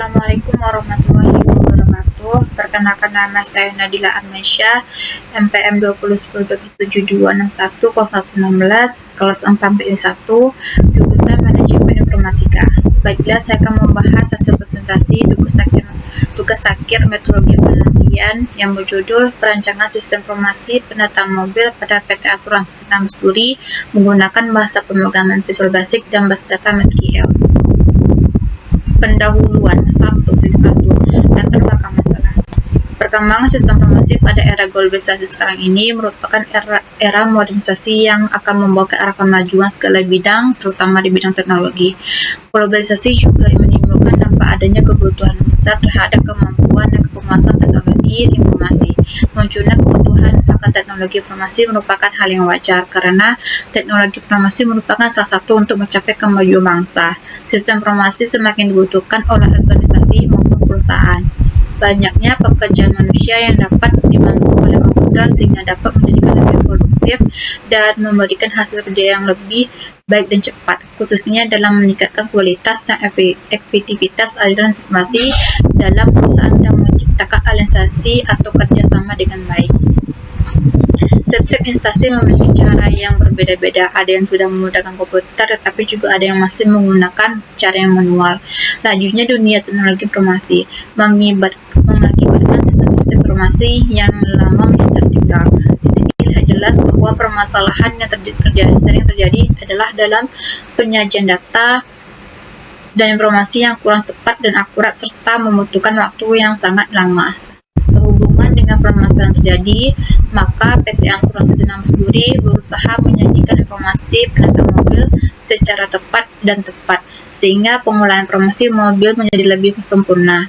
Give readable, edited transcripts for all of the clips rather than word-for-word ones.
Assalamualaikum warahmatullahi wabarakatuh. Perkenalkan, nama saya Nadila Amnesya, MPM 2010-7261-0116, kelas 4B1, jurusan Manajemen Informatika. Baiklah, saya akan membahas hasil presentasi tugas akhir metodologi penelitian yang berjudul Perancangan Sistem Informasi Penataan Mobil pada PT Asuransi Sinarmas Duri menggunakan bahasa pemrograman Visual Basic dan bahasa data SQL. Pendahuluan 1.1 Latar belakang masalah. Perkembangan sistem informasi pada era globalisasi sekarang ini merupakan era modernisasi yang akan membawa ke arah kemajuan segala bidang, terutama di bidang teknologi. Globalisasi juga menimbulkan dampak adanya kebutuhan besar terhadap kemampuan dan penguasaan teknologi informasi. Munculnya kebutuhan akan teknologi informasi merupakan hal yang wajar karena teknologi informasi merupakan salah satu untuk mencapai kemajuan bangsa. Sistem informasi semakin dibutuhkan oleh organisasi maupun perusahaan. Banyaknya pekerjaan manusia yang dapat dibantu oleh komputer sehingga dapat menjadikan lebih produktif dan memberikan hasil kerja yang lebih baik dan cepat, khususnya dalam meningkatkan kualitas dan efektivitas aliran informasi dalam perusahaan dan menciptakan aliansi atau kerjasama dengan baik. Setiap instansi memiliki cara yang berbeda-beda. Ada yang sudah menggunakan komputer, tetapi juga ada yang masih menggunakan cara yang manual. Lajunya dunia teknologi informasi mengakibatkan sistem-sistem informasi yang lama menjadi tertinggal. Di sini jelas bahwa permasalahan yang sering terjadi adalah dalam penyajian data dan informasi yang kurang tepat dan akurat serta membutuhkan waktu yang sangat lama. Sehubungan dengan permasalahan terjadi, maka PT Asuransi Sinarmas Duri berusaha menyajikan informasi penataan mobil secara tepat, sehingga pengolahan informasi mobil menjadi lebih sempurna.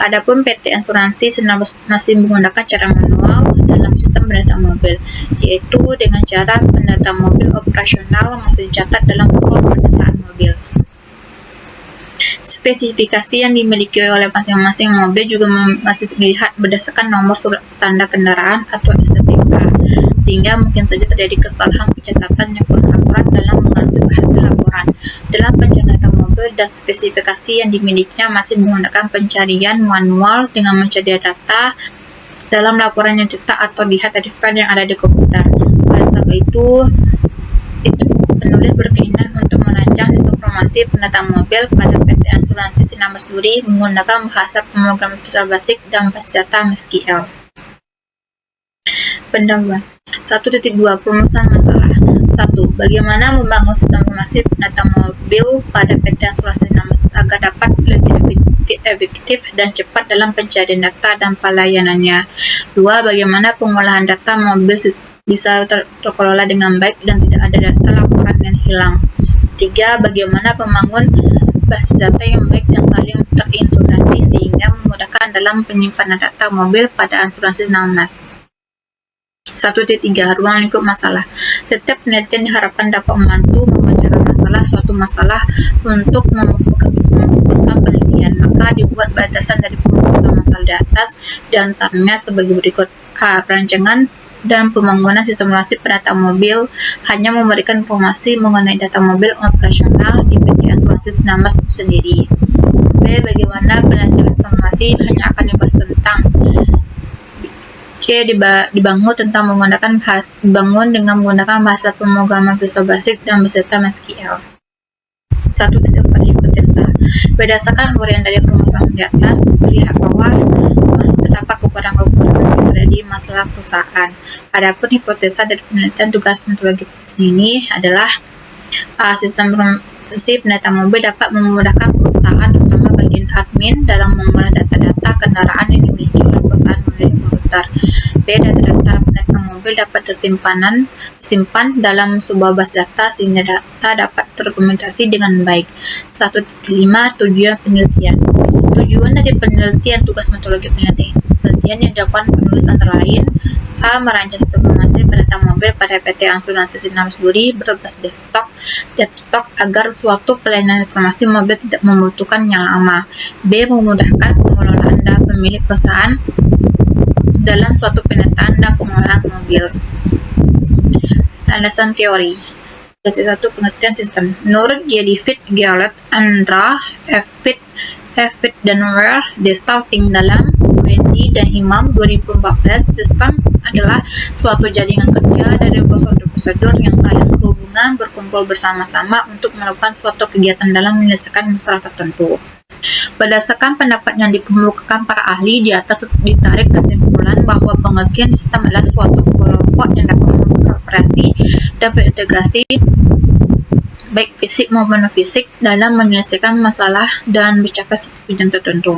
Adapun PT Asuransi Sinarmas masih menggunakan cara manual dalam sistem penataan mobil, yaitu dengan cara pendataan mobil operasional masih dicatat dalam form pendataan mobil. Spesifikasi yang dimiliki oleh masing-masing mobil juga masih dilihat berdasarkan nomor surat tanda kendaraan atau STNK, sehingga mungkin saja terjadi kesalahan pencatatan yang kurang akurat dalam menghasilkan hasil laporan. Dalam pencatatan mobil dan spesifikasi yang dimilikinya masih menggunakan pencarian manual dengan mencari data dalam laporan yang cetak atau dilihat dari file yang ada di komputer. Oleh sebab itu penulis berkeinginan untuk merancang sistem informasi penataan mobil pada PT Asuransi Sinarmas Duri menggunakan bahasa pemrograman Visual Basic dan bahasa data SQL. Pendahuluan 1.2 Perumusan masalah. 1. Bagaimana membangun sistem informasi penataan mobil pada PT Asuransi Sinarmas agar dapat lebih efektif dan cepat dalam pencarian data dan pelayanannya. 2. Bagaimana pengolahan data mobil bisa terkelola dengan baik dan tidak ada data laporan yang hilang. 3. Bagaimana membangun basis data yang baik dan saling terintegrasi sehingga memudahkan dalam penyimpanan data mobil pada asuransi Sinarmas. 1.3 Ruang lingkup masalah. Setiap penelitian diharapkan dapat membantu memecahkan suatu masalah untuk memfokuskan penelitian, maka dibuat batasan dari perumusan masalah di atas, di antaranya sebagai berikut. A. Perancangan dan pembangunan sistem informasi penataan mobil hanya memberikan informasi mengenai data mobil operasional di PT Asuransi Sinarmas sendiri. B. Bagaimana perancangan sistem informasi hanya akan dibahas tentang. C. Dibangun dengan menggunakan bahasa pemrograman Visual Basic dan bahasa data SQL. 1.4 Hipotesa. Berdasarkan uraian dari permasalahan di atas, terlihat bahwa masih terdapat kekurangan-kekurangan yang terjadi di masalah perusahaan. Adapun hipotesa dari penelitian tugas metodologi ini adalah sistem informasi penataan mobil dapat memudahkan perusahaan, terutama bagian admin, dalam mengolah data-data kendaraan yang dimiliki oleh perusahaan melalui komputer. B. Data-data penataan mobil dapat disimpan dalam sebuah base data sehingga data dapat terdokumentasi dengan baik. 1.5 Tujuan penelitian. Tujuan dari penelitian tugas metodologi penelitian yang dilakukan penulis antara lain: A. Merancang sistem informasi penataan mobil pada PT Asuransi Sinarmas Duri berbasis desktop agar suatu pelayanan informasi mobil tidak membutuhkan yang lama. B. Memudahkan pengelolaan dan pemilik perusahaan dalam suatu penataan dan pengolahan mobil. Landasan teori. 1. Penelitian sistem. Menurut G. David, Gillett, Andra, F. Pitt, David dan Ware Gestalting dalam Wendy dan Imam 2014. Sistem adalah suatu jaringan kerja dari prosedur-prosedur yang saling berhubungan berkumpul bersama-sama untuk melakukan suatu kegiatan dalam menyelesaikan masalah tertentu. Berdasarkan pendapat yang dikemukakan para ahli di atas, ditarik kesimpulan bahwa pengertian sistem adalah suatu kelompok yang dapat beroperasi dan berintegrasi baik fisik maupun non-fisik dalam menyelesaikan masalah dan mencapai satu tujuan tertentu.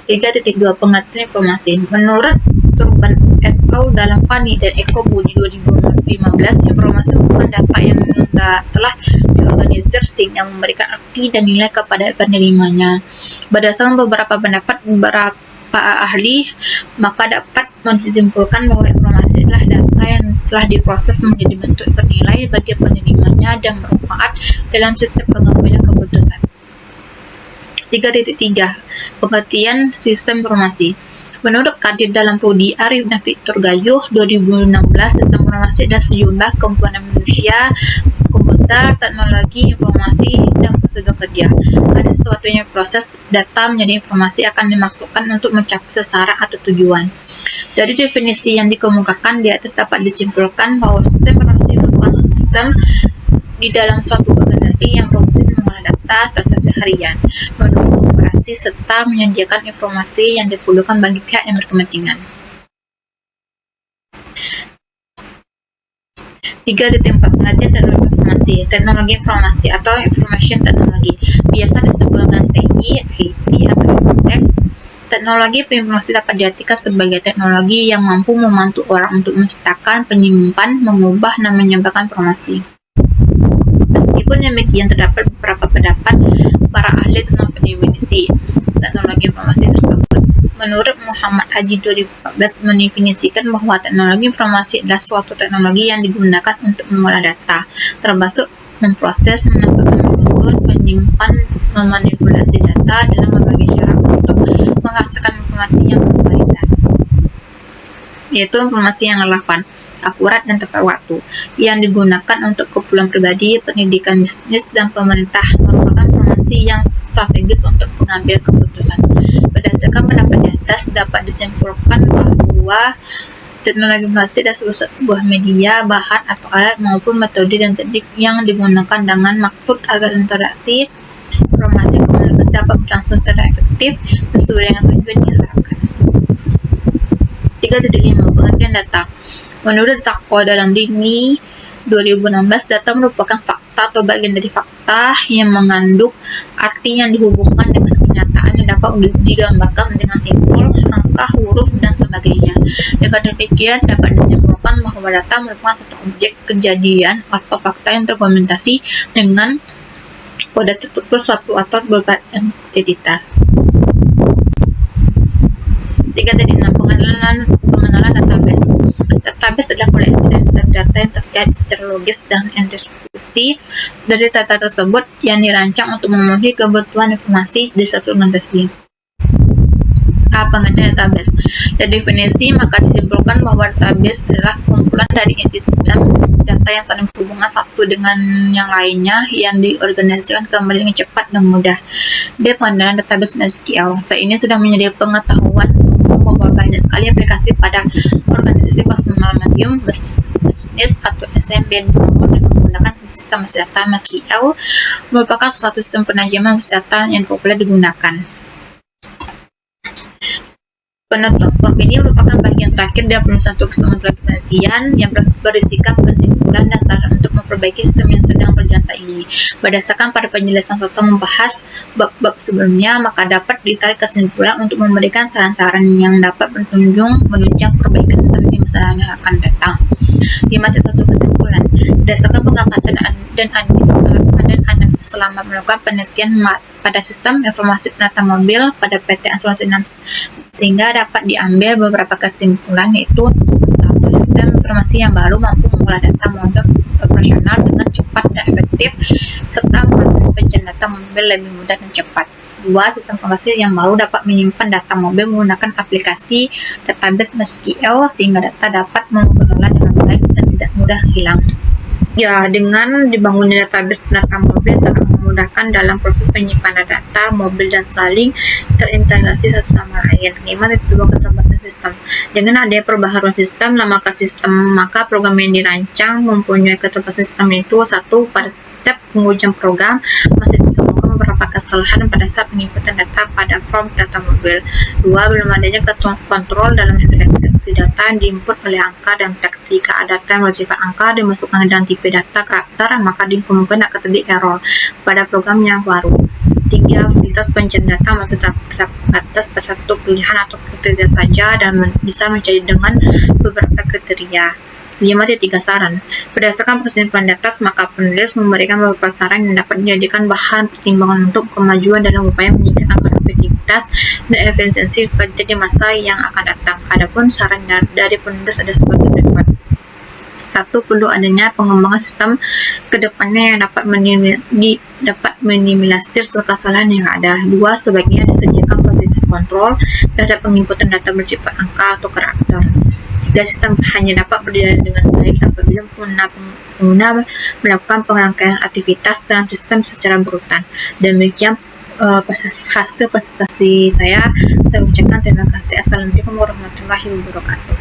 3.2 Pengertian informasi. Menurut Turban et al. Dalam Fanny dan Eko Budi 2015, informasi merupakan data yang telah diorganisir sehingga memberikan arti dan nilai kepada penerimanya. Berdasarkan beberapa pendapat beberapa ahli, maka dapat menyimpulkan bahwa informasi adalah data yang telah diproses menjadi bentuk bernilai bagi penerimanya dan bermanfaat dalam sistem pengambilan keputusan. 3.3 Pengertian sistem informasi. Menurut Kadir dalam Prodi, Arif dan Victor Gayuh 2016, sistem informasi adalah sejumlah komponen manusia, komputer, teknologi, informasi, dan prosedur kerja. Ada sesuatunya proses data menjadi informasi akan dimaksudkan untuk mencapai sasaran atau tujuan. Dari definisi yang dikemukakan di atas dapat disimpulkan bahwa sistem informasi merupakan sistem di dalam suatu organisasi yang berfungsi mengolah data transaksi harian, mendukung operasi, serta menyediakan informasi yang diperlukan bagi pihak yang berkepentingan. 3.4 Pengertian teknologi informasi. Teknologi informasi atau information technology biasa disebut dengan TI, IT, atau Informatik. Teknologi informasi dapat diartikan sebagai teknologi yang mampu membantu orang untuk menciptakan, menyimpan, mengubah, dan menyebarkan informasi. Meskipun demikian, terdapat beberapa pendapat para ahli tentang definisi teknologi informasi tersebut. Menurut Muhammad Haji 2014 mendefinisikan bahwa teknologi informasi adalah suatu teknologi yang digunakan untuk mengolah data, termasuk memproses, menempatkan, menyusun, menyimpan, memanipulasi data dalam berbagai cara untuk menghasilkan informasi yang berkualitas, yaitu informasi yang relevan, akurat, dan tepat waktu, yang digunakan untuk keperluan pribadi, pendidikan, bisnis, dan pemerintah, merupakan informasi yang strategis untuk pengambil keputusan. Berdasarkan pendapat di atas, dapat disimpulkan bahwa teknologi informasi adalah sebuah media, bahan, atau alat maupun metode dan teknik yang digunakan dengan maksud agar interaksi informasi komunikasi dapat berlangsung secara efektif sesuai dengan tujuan yang diharapkan. 3.5 Pengertian data. Menurut Zakwa dalam Dini 2016, data merupakan fakta atau bagian dari fakta yang mengandung arti yang dihubungkan dengan kenyataan yang dapat digambarkan dengan simbol, angka, huruf, dan sebagainya. Dengan demikian, dapat disimpulkan bahwa data merupakan suatu objek, kejadian, atau fakta yang terdokumentasi dengan kode tertutur suatu atau beberapa entitas. 3.6 Pengenalan database. Database adalah koleksi dari segala data yang terkait secara logis dan integrasi dari data tersebut yang dirancang untuk memenuhi kebutuhan informasi di satu organisasi. Pengertian database. Dari definisi, maka disimpulkan bahwa database adalah kumpulan dari entitas data yang saling berhubungan satu dengan yang lainnya yang diorganisasikan kembali dengan cepat dan mudah. Pengenalan database SQL. Saat ini sudah menjadi pengetahuan bahwa banyak sekali aplikasi pada organisasi personal medium bisnis atau SMB dibangun dengan menggunakan sistem data. SQL merupakan suatu sistem penajaman data yang populer digunakan. Penutup. Ini merupakan bagian terakhir dari satu keseluruhan penelitian yang berisikan kesimpulan dasar untuk memperbaiki sistem yang sedang berjalan saat ini. Berdasarkan pada penjelasan serta membahas bab-bab sebelumnya, maka dapat ditarik kesimpulan untuk memberikan saran-saran yang dapat menunjang perbaikan sistem di masa yang akan datang. 5.1 Kesimpulan. Berdasarkan pengamatan dan analisis selama melakukan penelitian pada sistem informasi penata mobil pada PT Asuransi NAMS, sehingga dapat diambil beberapa kesimpulan, yaitu 1. Sistem informasi yang baru mampu mengolah data mobil operasional dengan cepat dan efektif, serta proses pencarian data mobil lebih mudah dan cepat. 2. Sistem informasi yang baru dapat menyimpan data mobil menggunakan aplikasi database SQL sehingga data dapat mengelola dengan baik dan tidak mudah hilang. Ya, dengan dibangunnya database data mobil sangat memudahkan memudahkan dalam proses penyimpanan data mobil dan saling terintegrasi satu sama lain. 5.2 keterbatasan sistem. Dengan adanya perbaharuan sistem, maka program yang dirancang mempunyai keterbatasan sistem itu: 1. Pada step pengujian program masih ditemukan beberapa kesalahan pada saat penginputan data pada form data mobil. 2. Belum adanya kontrol dalam interaksi data yang diinput oleh angka dan teks. Jika data yang bersifat angka dimasukkan dengan tipe data karakter, maka kemungkinan akan terjadi error pada program yang baru. 3. Fasilitas pencarian data masih terbatas pada satu pilihan atau kriteria saja dan bisa mencari dengan beberapa kriteria. 5.3 saran. Berdasarkan persimpangan data, maka penulis memberikan beberapa saran yang dapat dijadikan bahan pertimbangan untuk kemajuan dalam upaya meningkatkan efektivitas dan efisiensi kerja di masa yang akan datang. Adapun saran dari penulis ada sebagai berikut. 1. Perlu adanya pengembangan sistem kedepannya yang dapat minimalisir kesalahan yang ada. 2. Sebaiknya disediakan fasilitas kontrol terhadap penginputan data bersifat angka atau karakter. 3. Sistem hanya dapat berjalan dengan baik apabila pengguna melakukan pengerangkaian aktivitas dalam sistem secara berurutan. Demikian hasil presentasi saya. Saya ucapkan terima kasih. Assalamualaikum warahmatullahi wabarakatuh.